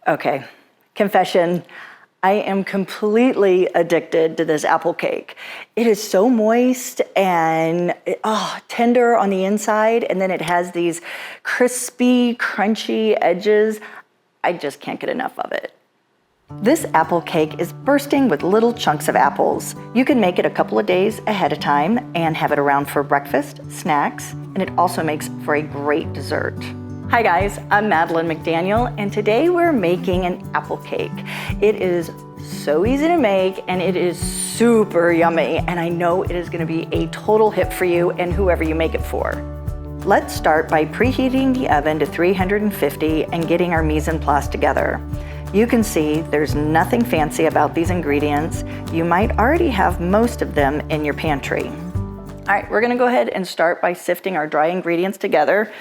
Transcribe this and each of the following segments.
Okay, confession. I am completely addicted to this apple cake. It is so moist and tender on the inside, and then it has these crispy, crunchy edges. I just can't get enough of it. This apple cake is bursting with little chunks of apples. You can make it a couple of days ahead of time and have it around for breakfast, snacks, and it also makes for a great dessert. Hi guys, I'm Madeline McDaniel, and today we're making an apple cake. It is so easy to make and it is super yummy, and I know it is going to be a total hit for you and whoever you make it for. Let's start by preheating the oven to 350 and getting our mise en place together. You can see there's nothing fancy about these ingredients. You might already have most of them in your pantry. All right, we're gonna go ahead and start by sifting our dry ingredients together.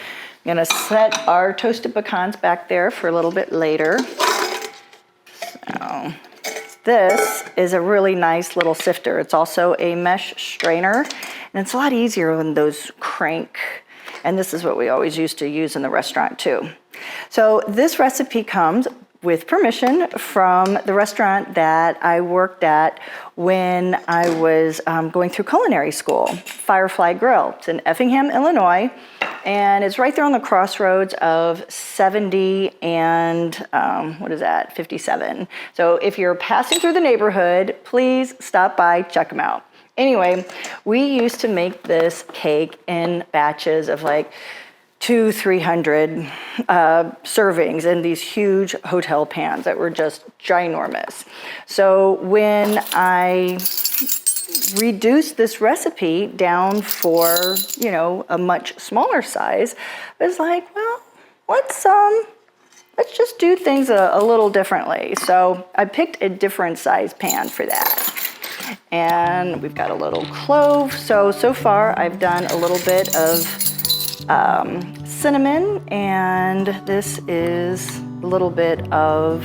I'm gonna set our toasted pecans back there for a little bit later. So this is a really nice little sifter. It's also a mesh strainer, and it's a lot easier when those crank. And this is what we always used to use in the restaurant too. So this recipe comes with permission from the restaurant that I worked at when I was going through culinary school, Firefly Grill. It's in Effingham, Illinois, and it's right there on the crossroads of 70 and, 57. So if you're passing through the neighborhood, please stop by, check them out. Anyway, we used to make this cake in batches of like 200-300 servings in these huge hotel pans that were just ginormous. So when I reduced this recipe down for, a much smaller size, I was like, well, let's just do things a little differently. So I picked a different size pan for that. And we've got a little clove. So far I've done a little bit of cinnamon, and this is a little bit of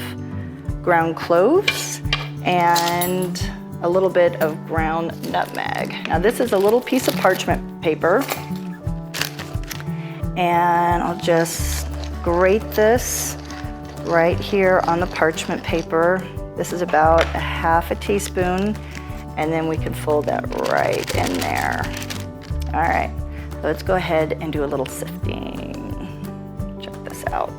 ground cloves and a little bit of ground nutmeg. Now this is a little piece of parchment paper, and I'll just grate this right here on the parchment paper. This is about a half a teaspoon, and then we can fold that right in there. All right. Let's go ahead and do a little sifting. Check this out.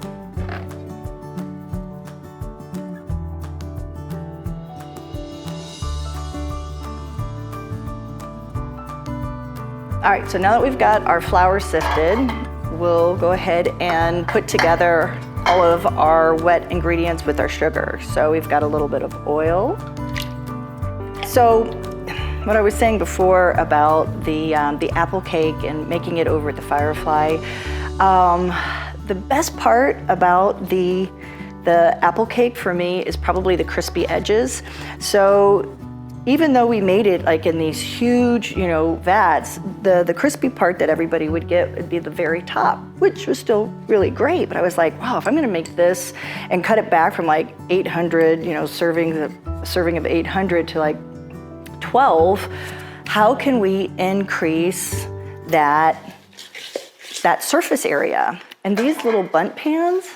All right, so now that we've got our flour sifted, we'll go ahead and put together all of our wet ingredients with our sugar. So we've got a little bit of oil. So what I was saying before about the apple cake and making it over at the Firefly, the best part about the apple cake for me is probably the crispy edges. So even though we made it like in these huge, vats, the crispy part that everybody would get would be the very top, which was still really great. But I was like, wow, if I'm gonna make this and cut it back from like 800, serving of 800 to like 12, how can we increase that surface area? And these little bundt pans,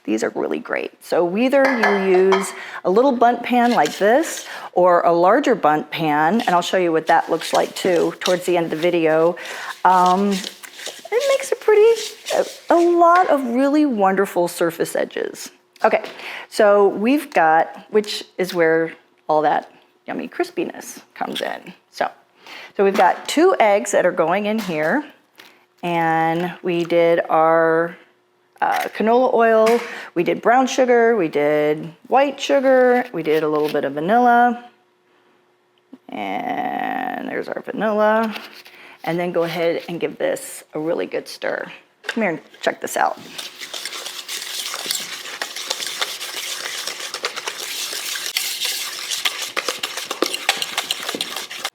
these are really great. So either you use a little bundt pan like this or a larger bundt pan, and I'll show you what that looks like too towards the end of the video. It makes a lot of really wonderful surface edges. Okay, so we've got, which is where all that yummy crispiness comes in. So we've got 2 eggs that are going in here, and we did our canola oil, we did brown sugar, we did white sugar, we did a little bit of vanilla, and there's our vanilla, and then go ahead and give this a really good stir. Come here and check this out.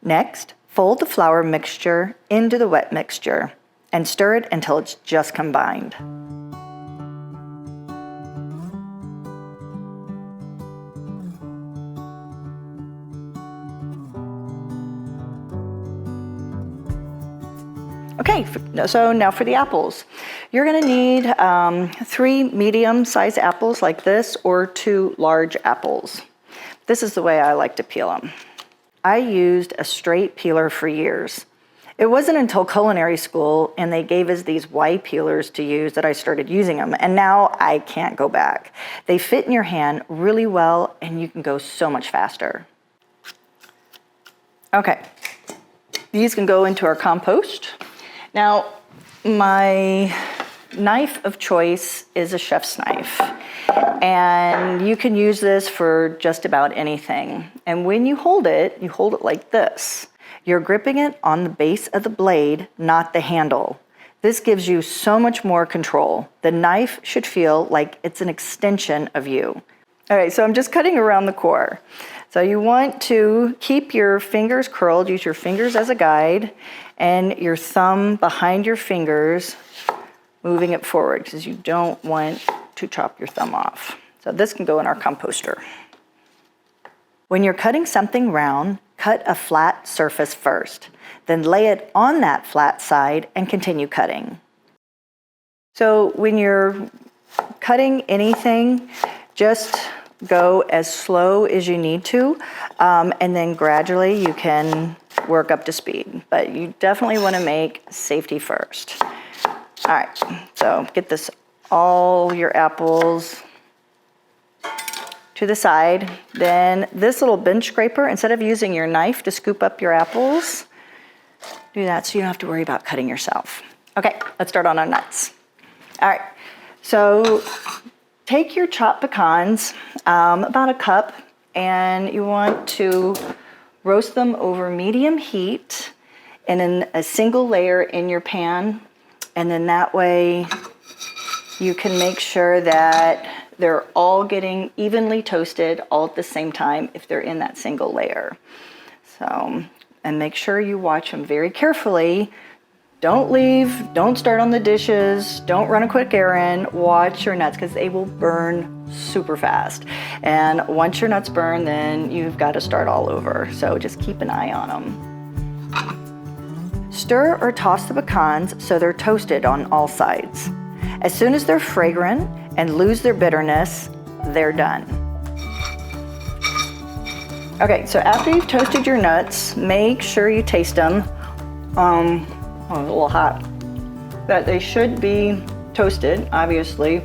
Next, fold the flour mixture into the wet mixture and stir it until it's just combined. Okay, so now for the apples. You're gonna need 3 medium-sized apples like this or 2 large apples. This is the way I like to peel them. I used a straight peeler for years. It wasn't until culinary school and they gave us these Y peelers to use that I started using them, and now I can't go back. They fit in your hand really well and you can go so much faster. Okay, these can go into our compost. Now, my knife of choice is a chef's knife, and you can use this for just about anything. And when you hold it like this. You're gripping it on the base of the blade, not the handle. This gives you so much more control. The knife should feel like it's an extension of you. All right, so I'm just cutting around the core. So you want to keep your fingers curled, use your fingers as a guide, and your thumb behind your fingers, moving it forward because you don't want to chop your thumb off. So this can go in our composter. When you're cutting something round, cut a flat surface first, then lay it on that flat side and continue cutting. So when you're cutting anything, just go as slow as you need to, and then gradually you can work up to speed. But you definitely want to make safety first. All right, so get all your apples to the side. Then this little bench scraper, instead of using your knife to scoop up your apples, do that so you don't have to worry about cutting yourself. Okay, let's start on our nuts. All right, so take your chopped pecans, about a cup, and you want to roast them over medium heat and in a single layer in your pan. And then that way you can make sure that they're all getting evenly toasted all at the same time if they're in that single layer. So, and make sure you watch them very carefully. Don't leave, don't start on the dishes, don't run a quick errand, watch your nuts because they will burn super fast. And once your nuts burn, then you've got to start all over. So just keep an eye on them. Stir or toss the pecans so they're toasted on all sides. As soon as they're fragrant and lose their bitterness, they're done. Okay, so after you've toasted your nuts, make sure you taste them. Oh, it's a little hot. But they should be toasted, obviously,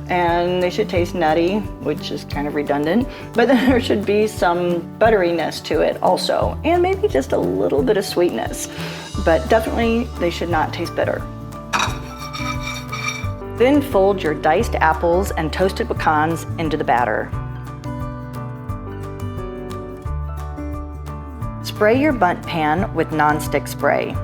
and they should taste nutty, which is kind of redundant, but then there should be some butteriness to it also, and maybe just a little bit of sweetness, but definitely they should not taste bitter. Then fold your diced apples and toasted pecans into the batter. Spray your bundt pan with nonstick spray.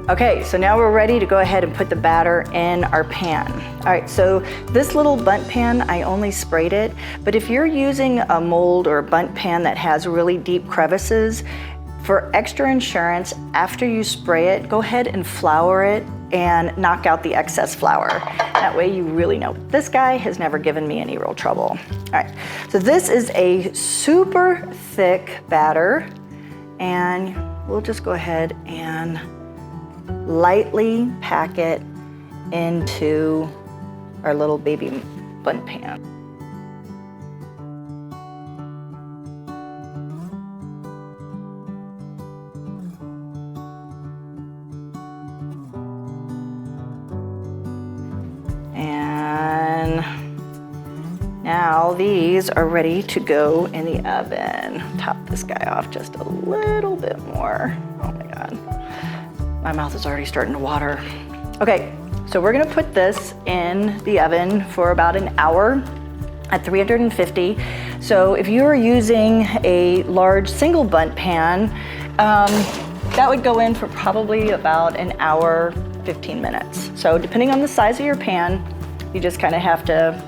Okay, so now we're ready to go ahead and put the batter in our pan. All right, so this little bundt pan, I only sprayed it, but if you're using a mold or a bundt pan that has really deep crevices, for extra insurance, after you spray it, go ahead and flour it and knock out the excess flour. That way you really know. This guy has never given me any real trouble. All right, so this is a super thick batter, and we'll just go ahead and lightly pack it into our little baby bundt pan. And now these are ready to go in the oven. Top this guy off just a little bit more. Oh my God. My mouth is already starting to water. Okay, so we're gonna put this in the oven for about an hour at 350. So if you're using a large single bundt pan, that would go in for probably about an hour, 15 minutes. So depending on the size of your pan, you just kind of have to,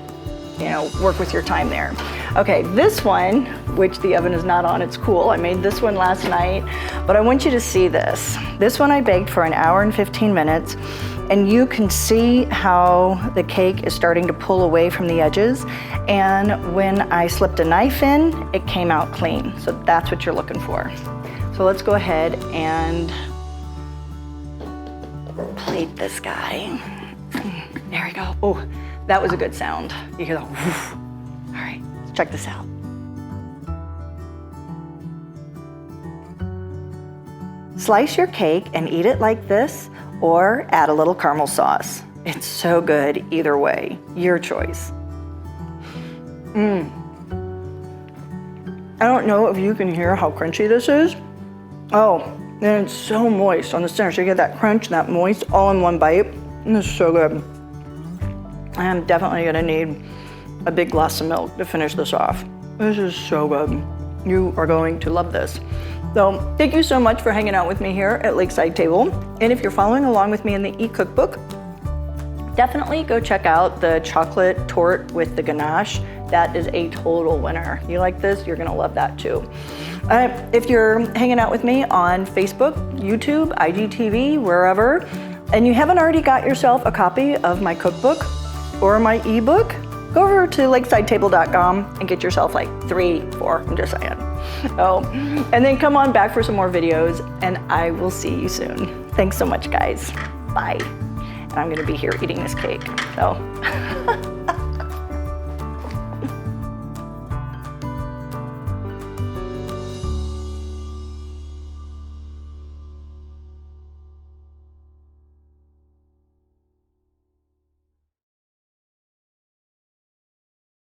work with your time there. Okay, this one, which the oven is not on, it's cool. I made this one last night, but I want you to see this. This one I baked for an hour and 15 minutes, and you can see how the cake is starting to pull away from the edges. And when I slipped a knife in, it came out clean. So that's what you're looking for. So let's go ahead and plate this guy. There we go. Oh, that was a good sound. You hear the woof. All right, let's check this out. Slice your cake and eat it like this, or add a little caramel sauce. It's so good either way, your choice. I don't know if you can hear how crunchy this is. Oh, and it's so moist on the center. So you get that crunch and that moist all in one bite. And this is so good. I'm definitely gonna need a big glass of milk to finish this off. This is so good. You are going to love this. So thank you so much for hanging out with me here at Lakeside Table. And if you're following along with me in the Cookbook, definitely go check out the chocolate torte with the ganache. That is a total winner. You like this? You're gonna love that too. If you're hanging out with me on Facebook, YouTube, IGTV, wherever, and you haven't already got yourself a copy of my cookbook or my ebook, go over to lakesidetable.com and get yourself like 3, 4, I'm just saying. Oh, and then come on back for some more videos, and I will see you soon. Thanks so much, guys. Bye. And I'm gonna be here eating this cake, so.